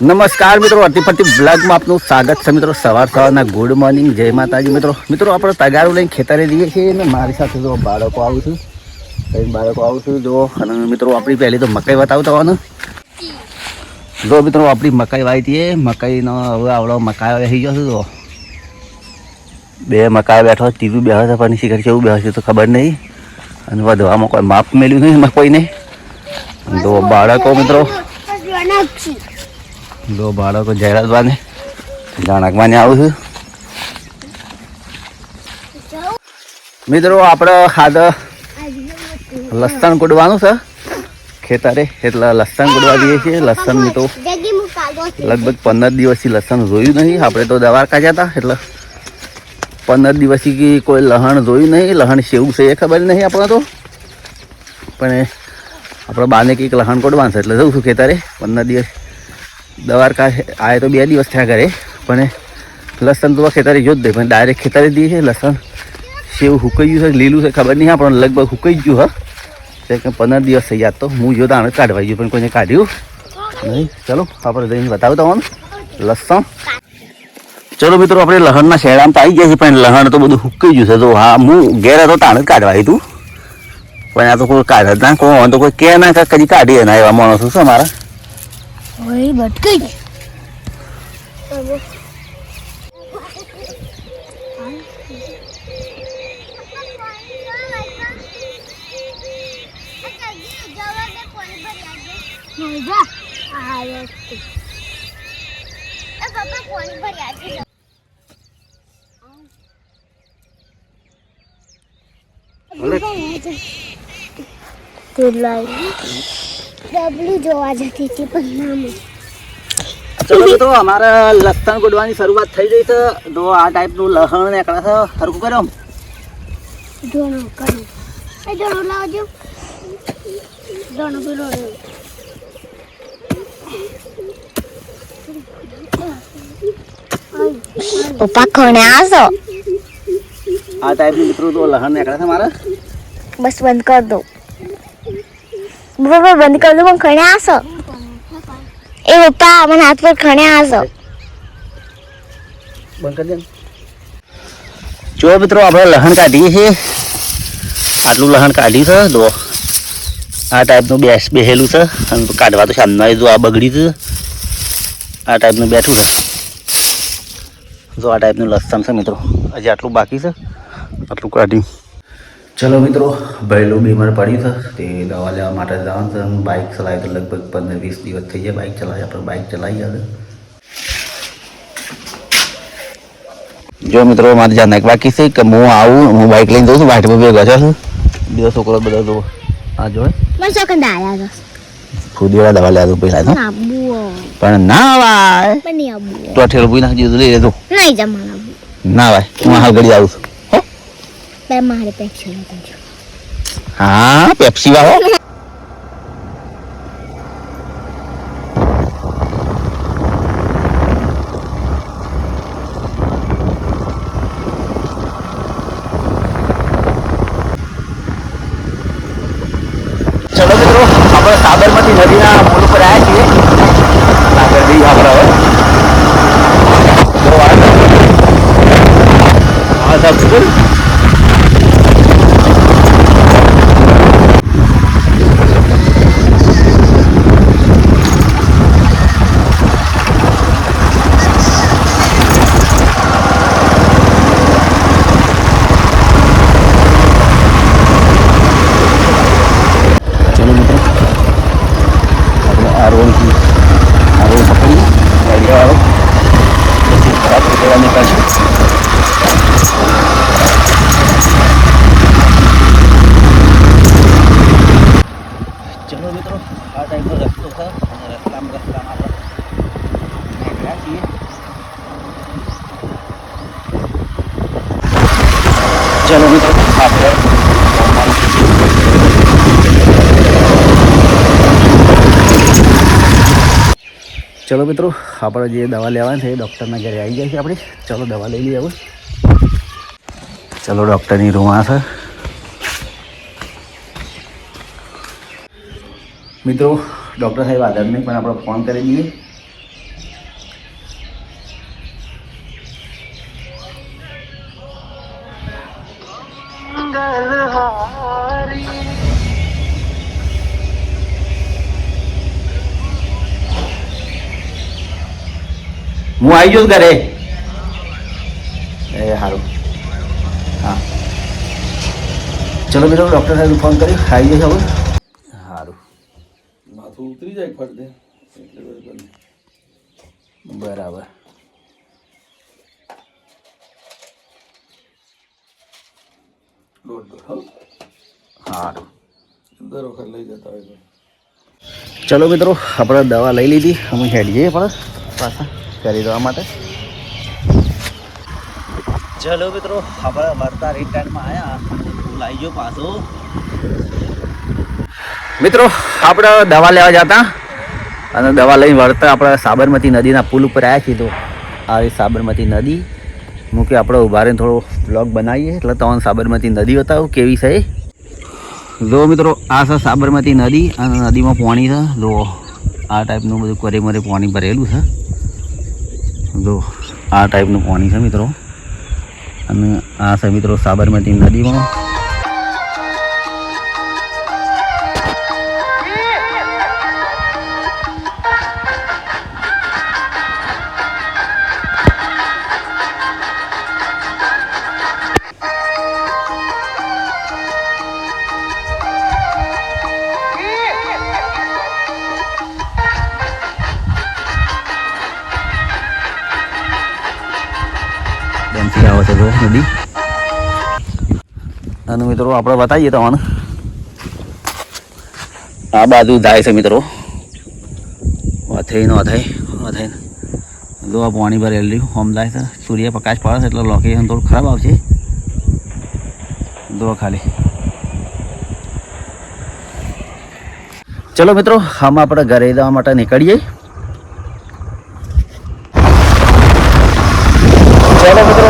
નમસ્કાર મિત્રો, અતિફરતી બ્લોગમાં આપનું સ્વાગત છે મિત્રો. સવારના ગુડ મોર્નિંગ, જય માતાજી મિત્રો. મિત્રો આપણે તગારું લઈને ખેતરે જઈએ છીએ ને મારી સાથે જો બાળકો આવું છું, જો. અને મિત્રો આપણી પહેલી તો મકાઈ બતાવતા હોવાનું. જો મિત્રો આપણી મકાઈ વાવી હતી, મકાઈનો હવે આવડો મકાઈ થઈ ગયો છે. તો બે મકાઈ બેઠો, ત્રીજું બેઠો છે પણ શીખર કેવું બેઠો છે તો ખબર નહીં. અને વધવામાં કોઈ માપ મેળ્યું નહીં મકાઈને. તો બાળકો મિત્રો દો બાળકો જયરાજવાને જાણકવાને આવું છું મિત્રો. આપણે હાથ લસણ કૂટવાનું છે ખેતરે, એટલે લસણ કૂટવા જઈએ છીએ. લસણ તો લગભગ 15 દિવસથી લસણ જોયું નહીં. આપણે તો દવા કાઢ્યા હતા એટલે 15 દિવસથી કોઈ લહણ જોયું નહીં. લહણ સેવું છે એ ખબર નહીં આપણે તો, પણ આપણે બાને કંઈક લહણ કૂટવાનું છે એટલે જઉં છું ખેતરે. 15 દિવસ દવારકા આવે તો 2 દિવસ થયા કરે, પણ લસણ તો ખેતરે જો જ દે, પણ ડાયરેક્ટ ખેતરે દઈએ છે. લસણ સેવું હુકાઈ ગયું છે લીલું છે ખબર નહીં, પણ લગભગ હુકાઈ ગયું. હા કે 15 દિવસ થઈ ગયા તો હું જો તાણે કાઢવા ગયું પણ કોઈને કાઢ્યું નહીં. ચલો આપણે જઈને બતાવતા હોવાનું લસણ. ચલો મિત્રો આપણે લહણના શેડામાં તો આવી ગયા છીએ, પણ લહણ તો બધું હુકાઈ ગયું છે. તો હા હું ઘેર હતો તાણે જ કાઢવા આવી તું, પણ આ તો કોઈ કાઢે ના, કોઈ તો કોઈ કે ના કદી કાઢીએ ના એવા માણસો છે મારા. Oi, batkai. ડબલું જોવા જતી હતી પણ ના. ચલો મિત્રો અમારે લસણ કૂટવાની શરૂઆત થઈ ગઈ છે. તો આ ટાઈપનું લસણ નીકળે છે. હરખું કર્યો ધોણો કરો. એ ધોણો લાવજો. ધોણો પેલો પપ્પા કોને આસો આ ટાઈપનું મિત્રો તો લસણ નીકળે છે મારે. બસ બંધ કર દો. બરાબર બંધ કર દો. પણ કોને આસો એ પપ્પા મને હાથ પર ખણે આસો બંધ કરી દે. જો મિત્રો આપણે લસણ કાઢીએ છીએ. આટલું લસણ કાઢ્યું છે. જો આ ટાઈપનું બેહેલું છે. અને કાઢવા તો સામના જો આ બગડી છે. આ ટાઈપનું બેઠું છે. જો આ ટાઈપનું લસણ છે મિત્રો. હજી આટલું બાકી છે, આટલું કાઢ્યું. ચલો મિત્રો ભૈલું બીમાર પડ્યું છે તે દવા લેવા માટે જવાનું છે. હું બાઇક ચલાવી તો લગભગ 15-20 દિવસ થઈ જાય બાઇક ચલાવી. આપણે બાઇક ચલાવી આવે. જો મિત્રો મારે જાણક બાકી છે કે હું આવું, હું બાઇક લઈને જઉં છું. વાટમાં બે ગજા છું, બીજો છોકરો બધા જો આ જો ફૂદીવાળા દવા લેવા દઉં પહેલાં તો, પણ ના વાય તો ઠેર પૂરી નાખી દીધું. લઈ લેજો ના વાય. હું હાલ ઘડી આવું છું. મારે પેપ્સી લાવજો. હા પેપ્સી વાળો. ચલો મિત્રો આપણે સાબરમતી નદીના પુલ ઉપર આવ્યા છીએ. આગળ જઈએ આપણે હવે. હા સાહેબ સ્કૂલ. ચલો મિત્રો આ ટાઈપનો રસ્તો છે અને રસ્તામાં આપણે નીકળ્યા છીએ. ચલો મિત્રો આપણે ચલો મિત્રો આપણે જે દવા લેવાની છે એ ડૉક્ટરના ઘરે આવી જાય છે આપણે. ચલો દવા લઈ લઈએ હવે. ચલો ડૉક્ટરની રૂમ આ છે. મિત્રો ડૉક્ટર સાહેબ હાજર નહીં, પણ આપણે ફોન કરી દઈએ હું આવી ગયો ઘરે. એ સારું. હા ચલો મિત્રો ડૉક્ટર સાહેબ ફોન કરી આવી જશે હવે. સારું માથું ઉતરી જાય ફરતે એટલે બરાબર. દોઢ હો સારું દર વખત લઈ જતા હોય તો. ચલો મિત્રો આપણે દવા લઈ લીધી, અમે હેડ જઈએ પણ પાછા કરી દેવા માટે. ચલો મિત્રો આપણે વળતા રિટર્નમાં આવ્યા, લાવી ગયો પાછો. મિત્રો આપણે દવા લેવા જતા અને દવા લઈને વળતા આપણે સાબરમતી નદીના પુલ ઉપર આવ્યા છીએ. તો આવી સાબરમતી નદી મૂકી આપણે ઊભા રહીને થોડો બ્લોગ બનાવીએ એટલે તમને સાબરમતી નદી બતાવું કેવી છે. જો મિત્રો આ છે સાબરમતી નદી અને નદીમાં પાણી છે. જો આ ટાઈપનું બધું કરે મરે પાણી ભરેલું છે. જો આ ટાઈપનું પાણી છે મિત્રો. અને આ છે મિત્રો સાબરમતી નદીમાં. ડેમથી આવે છે જો નદી. અને મિત્રો આપણે બતાવીએ તમને આ બાજુ જાય છે મિત્રો. અથઈ જો આ પાણી ભરેલું હોમ જાય છે. સૂર્યપ્રકાશ પડે છે એટલે લોકેશન થોડું ખરાબ આવશે. જો ખાલી ચલો મિત્રો આમાં આપણે ઘરે જવા માટે નીકળીએ. ચલો મિત્રો